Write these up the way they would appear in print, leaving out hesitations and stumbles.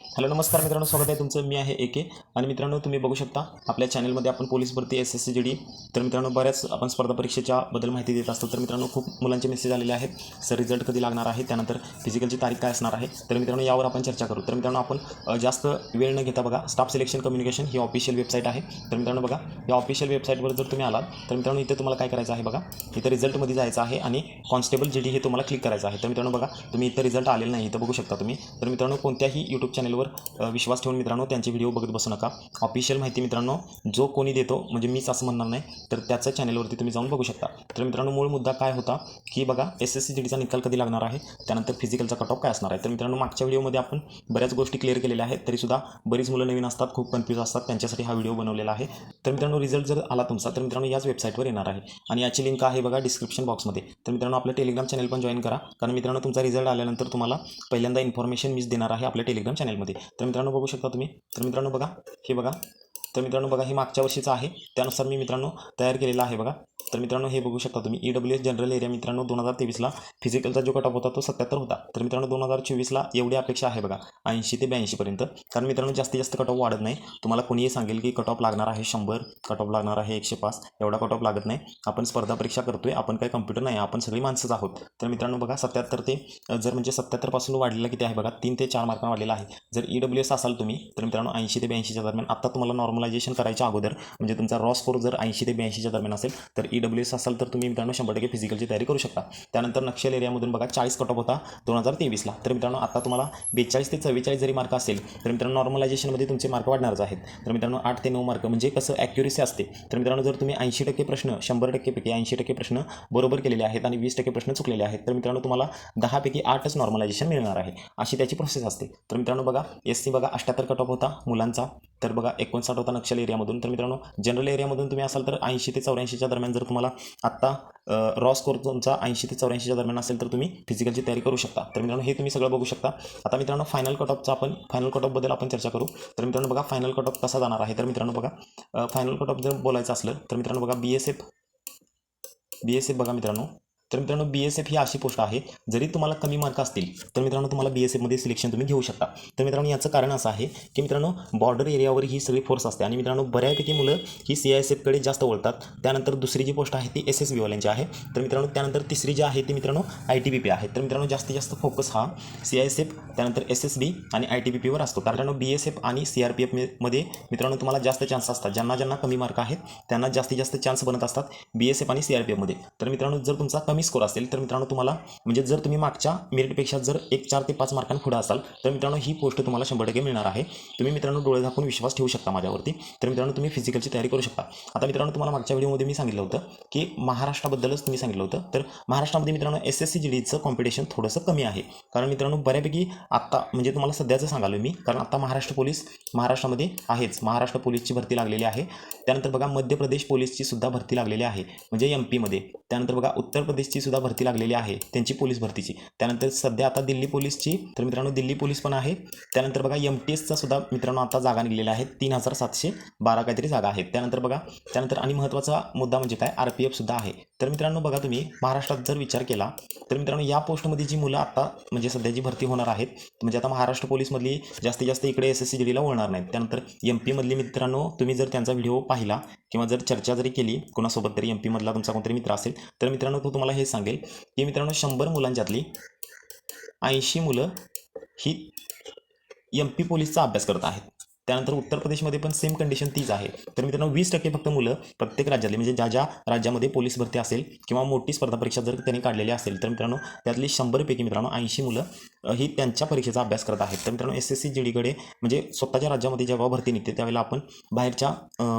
Hello नमस्कार मित्रांनो, स्वागत आहे तुमचं. मी आहे एके. आणि मित्रांनो, तुम्ही बघू शकता आपल्या चॅनलमध्ये आपण पोलीस भरती एसएससी जीडी तर मित्रांनो बऱ्याच आपण स्पर्धा परीक्षेच्या बद्दल माहिती देत असतो. तर मित्रांनो, खूप मुलांचे मेसेज आलेले आहेत, सर रिझल्ट कधी लागणार आहे, त्यानंतर फिजिकलची तारीख काय असणार आहे. तर मित्रांनो, यावर आपण चर्चा करू. तर मित्रांनो, आपण जास्त वेळ न घेता बघा, स्टाफ सिलेक्शन कम्युनिकेशन ही ऑफिशियल वेबसाईट आहे. तर मित्रांनो बघा, या ऑफिशियल वेबसाईटवर जर तुम्ही आलात तर मित्रांनो, इथे तुम्हाला काय करायचं आहे बघा, इथं रिझल्टमध्ये जायचं आहे आणि कॉन्स्टेबल जीडी हे तुम्हाला क्लिक करायचं आहे. तर मित्रांनो बघा, तुम्ही इथं रिझल्ट आलेला नाही, इथं बघू शकता तुम्ही. तर मित्रांनो, कोणत्याही यूट्यूब चॅनलवर विश्वास ठेवून मित्रांनो त्यांचे व्हिडिओ बघत बसू नका. ऑफिशियल माहिती मित्रांनो जो कोणी देतो, म्हणजे मीच असं म्हणणार नाही, तर त्याच्या चॅनलवरती तुम्ही जाऊन बघू शकता. तर मित्रांनो, मूळ मुद्दा काय होता की बघा, एसएससी जीडीचा निकाल कधी लागणार आहे, त्यानंतर फिजिकलचा कट ऑफ काय असणार आहे. तर मित्रांनो, मागच्या व्हिडिओमध्ये आपण बऱ्याच गोष्टी क्लिअर केलेल्या आहेत, तरीसुद्धा बरीच मुलं नवीन असतात, खूप कन्फ्यूज असतात, त्यांच्यासाठी हा व्हिडिओ बनवलेला आहे. तर मित्रांनो, रिझल्ट जर आला तुमचा तर मित्रांनो याच वेबसाईटवर येणार आहे आणि याची लिंक आहे बघा डिस्क्रिप्शन बॉक्समध्ये. तर मित्रांनो, आपलं टेलिग्राम चॅनल पण जॉईन करा, कारण मित्रांनो तुमचा रिझल्ट आल्यानंतर तुम्हाला पहिल्यांदा इन्फॉर्मेशन मीच देणार आहे आपल्या टेलिग्राम चॅनलमध्ये. तर मित्रांनो बघू शकता तुम्ही. तर मित्रांनो बघा, हे बघा. तर मित्रांनो बघा, हे मागच्या वर्षीचं आहे, त्यानुसार मी मित्रांनो तयार केलेला आहे बघा. तर मित्रांनो, हे बघू शकता तुम्ही. EWS जनरल एरिया मित्रांनो 2023ला फिजिकलचा जो कट ऑफ होता तो 77 होता. तर मित्रांनो 2024ला एवढी अपेक्षा आहे बघा, 80 ते 82 पर्यंत. कारण मित्रांनो, जास्तीत जास्त कट ऑफ वाढत नाही. तुम्हाला कोणीही सांगेल की कट ऑफ लागणार आहे 100, कट ऑफ लागणार आहे 105, एवढा कट ऑफ लागत नाही. आपण स्पर्धा परीक्षा करतोय, आपण काही कम्प्युटर नाही, आपण सगळी माणसंच आहोत. तर मित्रांनो बघा, 77 ते जर म्हणजे 77 पासून वाढलेला किती आहे बघा, 3 ते 4 मार्कांना वाढलेला आहे. जर EWS असाल तुम्ही तर मित्रांनो 80 ते 82च्या दरम्यान. आता तुम्हाला नॉर्मलायझेशन करायच्या अगोदर, म्हणजे तुमचा रॉ स्कोर जर 80 ते 82च्या दरम्यान असेल तर EWS असाल तर तुम्ही मित्रांनो 100% फिजिकलची तयारी करू शकता. त्यानंतर नक्षल एरियामधून बघा 40 कट ऑफ होता 2023ला. तर मित्रांनो, आता तुम्हाला 42 ते 44 जरी मार्क असेल तर मित्रांनो नॉर्मलायझेशनमध्ये तुमचे मार्क वाढणारच आहेत. तर मित्रांनो 8 ते 9 मार्क म्हणजे कसं ॲक्युरेसी असते. तर मित्रांनो, जर तुम्ही 80% प्रश्न, 100% पैकी 80% प्रश्न बरोबर केलेले आहेत आणि 20% प्रश्न चुकलेले आहेत तर मित्रांनो तुम्हाला 10 पैकी 8च नॉर्मलायझेशन मिळणार आहे. अशी त्याची प्रोसेस असते. तर मित्रांनो बघा, SC बघा 78 कट ऑफ होता मुलांचा. तर बघा 59 होता नक्षल एरियामधून. तर मित्रांनो, जनरल एरियामधून तुम्ही असाल तर 80 ते 84च्या दरम्यान. जर तुम्हाला आत्ता रॉ स्कोर तुमचा 80 ते 84च्या दरम्यान असेल तर तुम्ही फिजिकलची तयारी करू शकता. तर मित्रांनो, हे तुम्ही सगळं बघू शकता. आता मित्रांनो, फायनल कट ऑफचा आपण फायनल कट ऑफबद्दल आपण चर्चा करू. तर मित्रांनो बघा, फायनल कट ऑफ कसा जाणार आहे. तर मित्रांनो बघा, फायनल कट ऑफ जर बोलायचं असलं तर मित्रांनो बघा, BSF बघा मित्रांनो. तर मित्रांनो, BSF ही अशी पोस्ट आहे, जरी तुम्हाला कमी मार्क असतील तर मित्रांनो तुम्हाला BSFमध्ये सिलेक्शन तुम्ही घेऊ शकता. तर मित्रांनो, याचं कारण असं आहे की मित्रांनो, बॉर्डर एरियावर ही सगळी फोर्स असते आणि मित्रांनो बऱ्यापैकी मुलं ही CISFकडे जास्त वळतात. त्यानंतर दुसरी जी पोस्ट आहे ती SSB वाल्यांची आहे. तर मित्रांनो, त्यानंतर तिसरी जी आहे ती मित्रांनो ITBP आहे. तर मित्रांनो, जास्तीत जास्त फोकस हा CISF, त्यानंतर SSB आणि ITBPवर असतो. कारण मित्रांनो, BSF आणि CRPF मध्ये मित्रांनो तुम्हाला जास्त चान्स असतात. ज्यांना कमी मार्क आहेत त्यांना जास्तीत जास्त चान्स बनत असतात BSF आणि CRPF मध्ये. तर मित्रांनो, जर तुमचा कमी स्कोर असेल तर मित्रांनो तुम्हाला, म्हणजे जर तुम्ही मागच्या मेरिटपेक्षा जर 4 ते 5 मार्कांनी पुढे असाल तर मित्रांनो ही पोस्ट तुम्हाला 100% मिळणार आहे. तुम्ही मित्रांनो डोळे झाकून विश्वास ठेवू शकता माझ्यावरती. तर मित्रांनो, तुम्ही फिजिकलची तयारी करू शकता. आता मित्रांनो, तुम्हाला मागच्या व्हिडिओमध्ये मी सांगितलं होतं की महाराष्ट्राबद्दलच तुम्ही सांगितलं होतं. तर महाराष्ट्रामध्ये मित्रांनो SSC जीडीचं कॉम्पिटिशन थोडंसं कमी आहे. कारण मित्रांनो, बऱ्यापैकी आत्ता म्हणजे तुम्हाला सध्याचं सांगालो मी, कारण आता महाराष्ट्र पोलीस महाराष्ट्रामध्ये आहेच. महाराष्ट्र पोलीसची भरती लागलेली आहे. त्यानंतर बघा, मध्य प्रदेश पोलीसची सुद्धा भरती लागलेली आहे, म्हणजे MP मध्ये. त्यानंतर बघा, उत्तर प्रदेशची सुद्धा भरती लागलेली आहे त्यांची पोलीस भरतीची. त्यानंतर सध्या आता दिल्ली पोलीसची, तर मित्रांनो दिल्ली पोलीस पण आहे. त्यानंतर बघा, MTSचा सुद्धा मित्रांनो आता जागा निघलेल्या आहेत, 3712 काहीतरी जागा आहेत. त्यानंतर बघा, त्यानंतर आणि महत्त्वाचा मुद्दा म्हणजे काय, RPF सुद्धा आहे. तर मित्रांनो बघा, तुम्ही महाराष्ट्रात जर विचार केला तर मित्रांनो या पोस्टमध्ये जी मुलं आता म्हणजे सध्या जी भरती होणार आहेत, म्हणजे आता महाराष्ट्र पोलीसमधली जास्तीत जास्त इकडे SSC जीडीला वळणार नाहीत. त्यानंतर MP मधली मित्रांनो, तुम्ही जर त्यांचा व्हिडिओ पाहिला किंवा जर चर्चा जरी केली कोणासोबत तरी, MP मधला तुमचा कोणतरी मित्र असेल तर मित्रांनो तो तुम्हाला हे सांगेल की मित्रांनो 100 मुलांच्यातली 80 मुलं ही MP पोलीसचा अभ्यास करत आहेत. त्यानंतर उत्तर प्रदेशमध्ये पण सेम कंडिशन तीच आहे. तर मित्रांनो 20% फक्त मुलं प्रत्येक राज्यातले, म्हणजे ज्या राज्यामध्ये पोलीस भरती असेल किंवा मोठी स्पर्धा परीक्षा जर त्यांनी काढलेली असेल तर मित्रांनो त्यातली 100 पैकी मित्रांनो 80 मुलं ही त्यांच्या परीक्षेचा अभ्यास करत आहेत. तर मित्रांनो SSC जीडीकडे म्हणजे स्वतःच्या राज्यामध्ये जेव्हा भरती निघते त्यावेळेला आपण बाहेरच्या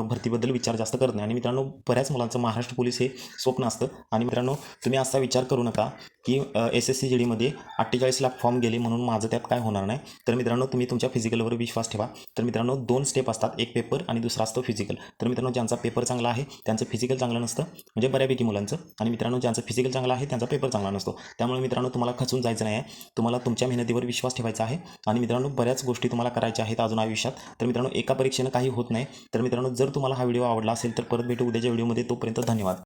भरतीबद्दल विचार जास्त करत नाही. आणि मित्रांनो, बऱ्याच मुलांचं महाराष्ट्र पोलीस हे स्वप्न असतं. आणि मित्रांनो, तुम्ही असा विचार करू नका की SSC जीडीमध्ये 48 लाख फॉर्म गेले म्हणून माझं त्यात काय होणार नाही. तर मित्रांनो, तुम्ही तुमच्या फिजिकलवर विश्वास ठेवा. तर मित्रांनो, 2 स्टेप असतात, एक पेपर आणि दुसरा असतो फिजिकल. तर मित्रांनो, ज्यांचा पेपर चांगला आहे त्यांचं फिजिकल चांगलं नसतं, म्हणजे बऱ्यापैकी मुलांचं. आणि मित्रांनो, ज्यांचं फिजिकल चांगलं आहे त्यांचा पेपर चांगला नसतो. त्यामुळे मित्रांनो, तुम्हाला खचून जायचं नाही आहे, तुम्हाला तुमच्या मेहनतीवर विश्वास ठेवायचा आहे. आणि मित्रांनो, बऱ्याच गोष्टी तुम्हाला करायच्या आहेत अजून आयुष्यात. तर मित्रांनो, एका परीक्षेनं काही होत नाही. तर मित्रांनो, जर तुम्हाला हा व्हिडिओ आवडला असेल तर परत भेटू उद्याच्या व्हिडिओमध्ये. तोपर्यंत धन्यवाद.